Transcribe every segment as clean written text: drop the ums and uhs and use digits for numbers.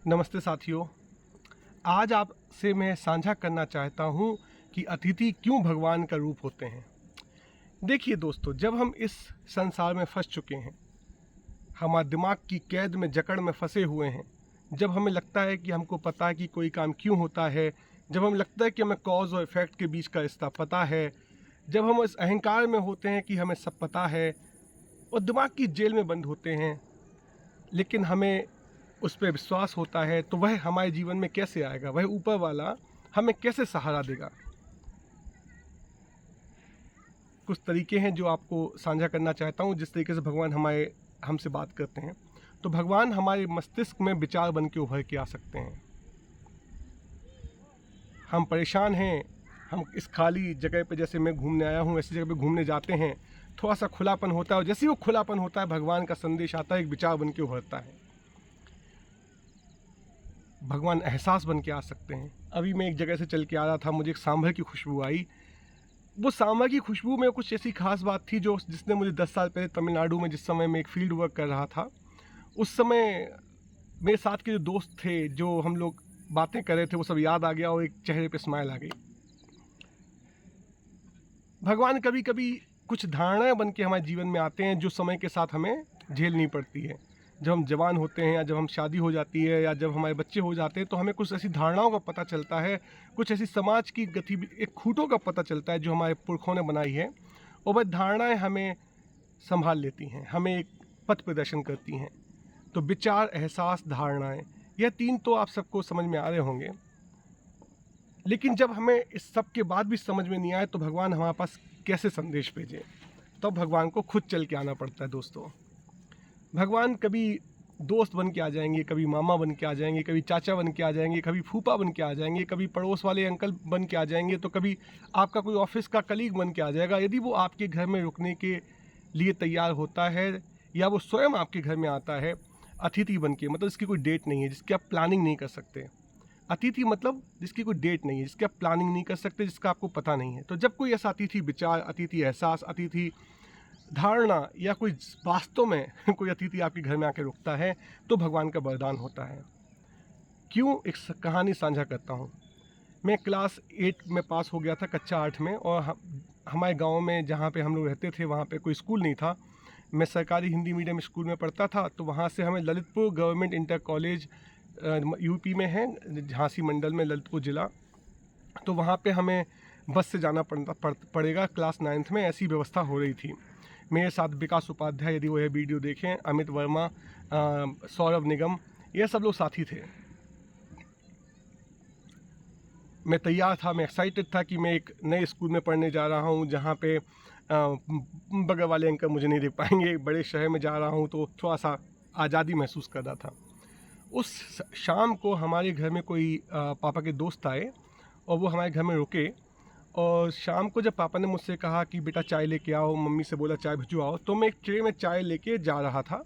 नमस्ते साथियों। आज आपसे मैं साझा करना चाहता हूँ कि अतिथि क्यों भगवान का रूप होते हैं। देखिए दोस्तों, जब हम इस संसार में फंस चुके हैं, हमारे दिमाग की कैद में जकड़ में फंसे हुए हैं, जब हमें लगता है कि हमको पता है कि कोई काम क्यों होता है, जब हमें लगता है कि हमें कॉज और इफेक्ट के बीच का रिश्ता पता है, जब हम इस अहंकार में होते हैं कि हमें सब पता है और दिमाग की जेल में बंद होते हैं, लेकिन हमें उस पे विश्वास होता है, तो वह हमारे जीवन में कैसे आएगा, वह ऊपर वाला हमें कैसे सहारा देगा। कुछ तरीके हैं जो आपको साझा करना चाहता हूँ, जिस तरीके से भगवान हमसे बात करते हैं। तो भगवान हमारे मस्तिष्क में विचार बन के उभर के आ सकते हैं। हम परेशान हैं, हम इस खाली जगह पे, जैसे मैं घूमने आया हूँ, ऐसी जगह पे घूमने जाते हैं, थोड़ा सा खुलापन होता है और जैसे ही वो खुलापन होता है, भगवान का संदेश आता है, एक विचार बन के उभरता है। भगवान एहसास बन के आ सकते हैं। अभी मैं एक जगह से चल के आ रहा था, मुझे एक सांभर की खुशबू आई। वो सांभर की खुशबू में कुछ ऐसी खास बात थी जिसने मुझे 10 साल पहले तमिलनाडु में, जिस समय मैं एक फील्ड वर्क कर रहा था, उस समय मेरे साथ के जो दोस्त थे, जो हम लोग बातें कर रहे थे, वो सब याद आ गया और एक चेहरे पे स्माइल आ गई। भगवान कभी कभी कुछ धारणाएं बन के हमारे जीवन में आते हैं, जो समय के साथ हमें झेलनी पड़ती है। जब हम जवान होते हैं, या जब हम शादी हो जाती है, या जब हमारे बच्चे हो जाते हैं, तो हमें कुछ ऐसी धारणाओं का पता चलता है, कुछ ऐसी समाज की गतिविधि, एक खूंटों का पता चलता है जो हमारे पुरखों ने बनाई है, और वह धारणाएं हमें संभाल लेती हैं, हमें एक पथ प्रदर्शन करती हैं। तो विचार, एहसास, धारणाएं, यह तीन तो आप सबको समझ में आ रहे होंगे। लेकिन जब हमें इस सब के बाद भी समझ में नहीं आए, तो भगवान हमारे पास कैसे संदेश भेजे। तब भगवान को खुद चल के आना पड़ता है दोस्तों। भगवान कभी दोस्त बन के आ जाएंगे, कभी मामा बन के आ जाएंगे, कभी चाचा बन के आ जाएंगे, कभी फूफा बन के आ जाएंगे, कभी पड़ोस वाले अंकल बन के आ जाएंगे, तो कभी आपका कोई ऑफिस का कलीग बन के आ जाएगा। यदि वो आपके घर में रुकने के लिए तैयार होता है, या वो स्वयं आपके घर में आता है अतिथि बन के, मतलब इसकी कोई डेट नहीं है, जिसकी आप प्लानिंग नहीं कर सकते। अतिथि मतलब जिसकी कोई डेट नहीं है, जिसकी आप प्लानिंग नहीं कर सकते, जिसका आपको पता नहीं है। तो जब कोई ऐसा अतिथि विचार, अतिथि एहसास, अतिथि धारणा, या कोई वास्तव में कोई अतिथि आपके घर में आके रुकता है, तो भगवान का वरदान होता है। क्यों, एक कहानी साझा करता हूँ। मैं क्लास 8 में पास हो गया था, कक्षा 8 में, और हमारे गांव में जहाँ पे हम लोग रहते थे, वहाँ पे कोई स्कूल नहीं था। मैं सरकारी हिंदी मीडियम स्कूल में पढ़ता था। तो वहाँ से हमें Lalitpur government inter college, UP में है, झांसी मंडल में, ललितपुर ज़िला, तो वहाँ पे हमें बस से जाना पड़ेगा। क्लास 9th में ऐसी व्यवस्था हो रही थी। मेरे साथ विकास उपाध्याय, यदि वो यह वीडियो देखें, अमित वर्मा, सौरभ निगम, ये सब लोग साथी थे। मैं तैयार था, मैं एक्साइटेड था कि मैं एक नए स्कूल में पढ़ने जा रहा हूँ, जहाँ पे बगल वाले अंकल मुझे नहीं देख पाएंगे। एक बड़े शहर में जा रहा हूँ, तो थोड़ा सा आज़ादी महसूस कर रहा था। उस शाम को हमारे घर में कोई पापा के दोस्त आए, और वो हमारे घर में रुके। और शाम को जब पापा ने मुझसे कहा कि बेटा चाय लेके आओ, मम्मी से बोला चाय भिजवाओ, तो मैं एक ट्रे में चाय लेके जा रहा था।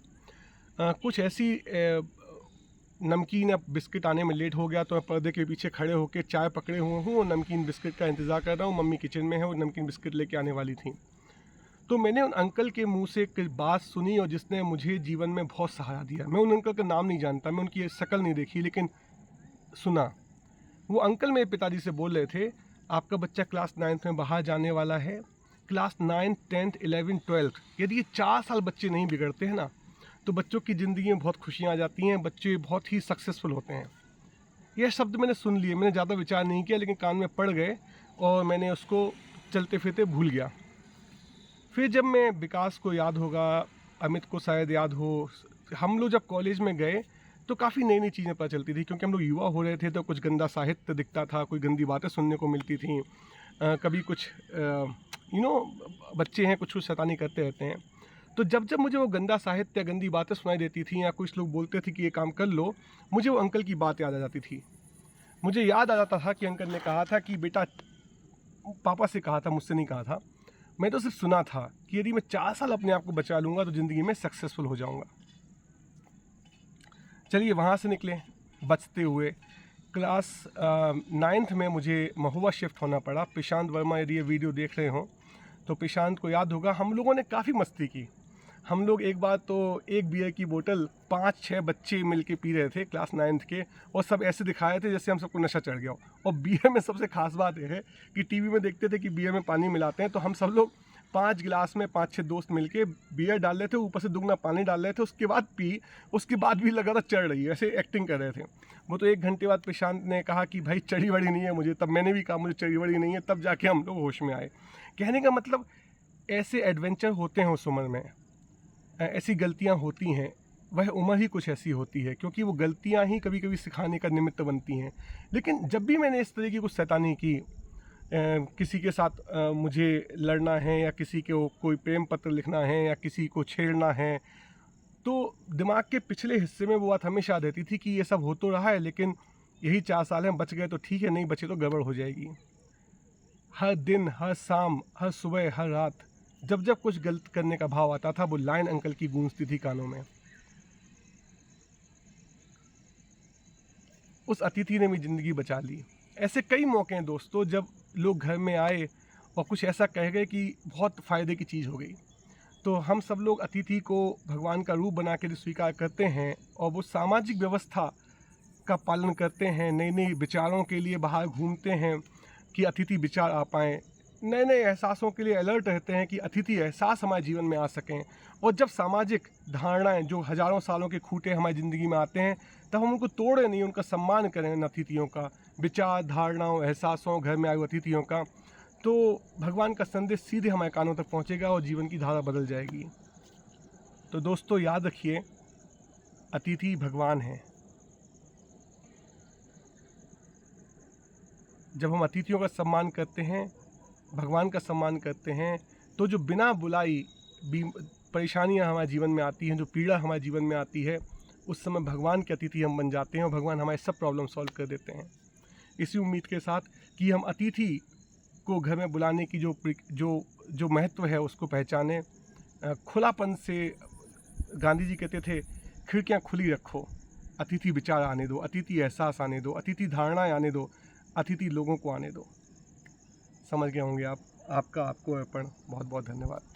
कुछ ऐसी नमकीन या बिस्किट आने में लेट हो गया, तो मैं पर्दे के पीछे खड़े होकर चाय पकड़े हुए हूँ और नमकीन बिस्किट का इंतज़ार कर रहा हूँ। मम्मी किचन में है और नमकीन बिस्किट लेके आने वाली थी। तो मैंने उन अंकल के मुंह से एक बात सुनी, और जिसने मुझे जीवन में बहुत सहारा दिया। मैं उन अंकल का नाम नहीं जानता, मैं उनकी शक्ल नहीं देखी, लेकिन सुना। वो अंकल मेरे पिताजी से बोल रहे थे, आपका बच्चा क्लास 9th में बाहर जाने वाला है। क्लास 9, 10, 11, 12, यदि ये 4 साल बच्चे नहीं बिगड़ते हैं ना, तो बच्चों की ज़िंदगी में बहुत खुशियाँ आ जाती हैं, बच्चे बहुत ही सक्सेसफुल होते हैं। यह शब्द मैंने सुन लिए, मैंने ज़्यादा विचार नहीं किया, लेकिन कान में पड़ गए और मैंने उसको चलते फिरते भूल गया। फिर जब मैं विकास को याद होगा, अमित को शायद याद हो, हम लोग जब कॉलेज में गए, तो काफ़ी नई नई चीज़ें पता चलती थी, क्योंकि हम लोग युवा हो रहे थे। तो कुछ गंदा साहित्य दिखता था, कोई गंदी बातें सुनने को मिलती थी। कभी कुछ बच्चे हैं, कुछ शैतानी करते रहते हैं। तो जब जब मुझे वो गंदा साहित्य या गंदी बातें सुनाई देती थी, या कुछ लोग बोलते थे कि ये काम कर लो, मुझे वो अंकल की बात याद आ जाती थी। मुझे याद आ जाता था कि अंकल ने कहा था कि बेटा, पापा से कहा था, मुझसे नहीं कहा था, मैं तो सिर्फ सुना था कि यदि मैं 4 साल अपने आप को बचा लूँगा, तो ज़िंदगी में सक्सेसफुल हो जाऊँगा। चलिए वहाँ से निकले बचते हुए। क्लास 9th में मुझे महुआ शिफ्ट होना पड़ा। प्रशांत वर्मा, यदि ये वीडियो देख रहे हों, तो प्रशांत को याद होगा, हम लोगों ने काफ़ी मस्ती की। हम लोग एक बार तो एक बियर की बोतल 5-6 बच्चे मिल के पी रहे थे क्लास 9th के, और सब ऐसे दिखाए थे जैसे हम सबको नशा चढ़ गया हो। और बियर में सबसे खास बात यह है कि टीवी में देखते थे कि बियर में पानी मिलाते हैं, तो हम सब लोग 5 गिलास में 5-6 दोस्त मिलके बियर डाल रहे थे, ऊपर से दुगना पानी डाल रहे थे, उसके बाद उसके बाद भी लगातार चढ़ रही है, ऐसे एक्टिंग कर रहे थे। वो तो 1 घंटे बाद प्रशांत ने कहा कि भाई चढ़ी बड़ी नहीं है मुझे, तब मैंने भी कहा मुझे चढ़ी बड़ी नहीं है, तब जाके हम लोग होश में आए। कहने का मतलब ऐसे एडवेंचर होते हैं उस उम्र में, ऐसी गलतियां होती हैं, वह उम्र ही कुछ ऐसी होती है, क्योंकि वो गलतियां ही कभी कभी सिखाने का निमित्त बनती हैं। लेकिन जब भी मैंने इस तरह की कुछ शैतानी की, किसी के साथ मुझे लड़ना है, या किसी को कोई प्रेम पत्र लिखना है, या किसी को छेड़ना है, तो दिमाग के पिछले हिस्से में वो बात हमेशा रहती थी कि ये सब हो तो रहा है, लेकिन यही 4 साल हैं, बच गए तो ठीक है, नहीं बचे तो गड़बड़ हो जाएगी। हर दिन, हर शाम, हर सुबह, हर रात जब जब कुछ गलत करने का भाव आता था, वो लाइन अंकल की गूंजती थी कानों में। उस अतिथि ने मेरी ज़िंदगी बचा ली। ऐसे कई मौके हैं दोस्तों, जब लोग घर में आए और कुछ ऐसा कह गए कि बहुत फ़ायदे की चीज़ हो गई। तो हम सब लोग अतिथि को भगवान का रूप बना के स्वीकार करते हैं, और वो सामाजिक व्यवस्था का पालन करते हैं, नई नई विचारों के लिए बाहर घूमते हैं कि अतिथि विचार आ पाएँ, नए नए एहसासों के लिए अलर्ट रहते हैं कि अतिथि एहसास हमारे जीवन में आ सकें। और जब सामाजिक धारणाएं जो हज़ारों सालों के खूंटे हमारी ज़िंदगी में आते हैं, तब हम उनको तोड़े नहीं, उनका सम्मान करें, इन अतिथियों का, विचार, धारणाओं, एहसासों, घर में आए हुए अतिथियों का, तो भगवान का संदेश सीधे हमारे कानों तक पहुँचेगा और जीवन की धारा बदल जाएगी। तो दोस्तों याद रखिए, अतिथि भगवान हैं। जब हम अतिथियों का सम्मान करते हैं, भगवान का सम्मान करते हैं, तो जो बिना बुलाई परेशानियां हमारे जीवन में आती हैं, जो पीड़ा हमारे जीवन में आती है, उस समय भगवान के अतिथि हम बन जाते हैं, और भगवान हमारे सब प्रॉब्लम सॉल्व कर देते हैं। इसी उम्मीद के साथ कि हम अतिथि को घर में बुलाने की जो महत्व है उसको पहचानें, खुलापन से। गांधी जी कहते थे, खिड़कियां खुली रखो, अतिथि विचार आने दो, अतिथि एहसास आने दो, अतिथि धारणाएं आने दो, अतिथि लोगों को आने दो। समझ गए होंगे आप। आपको अर्पण। बहुत बहुत धन्यवाद।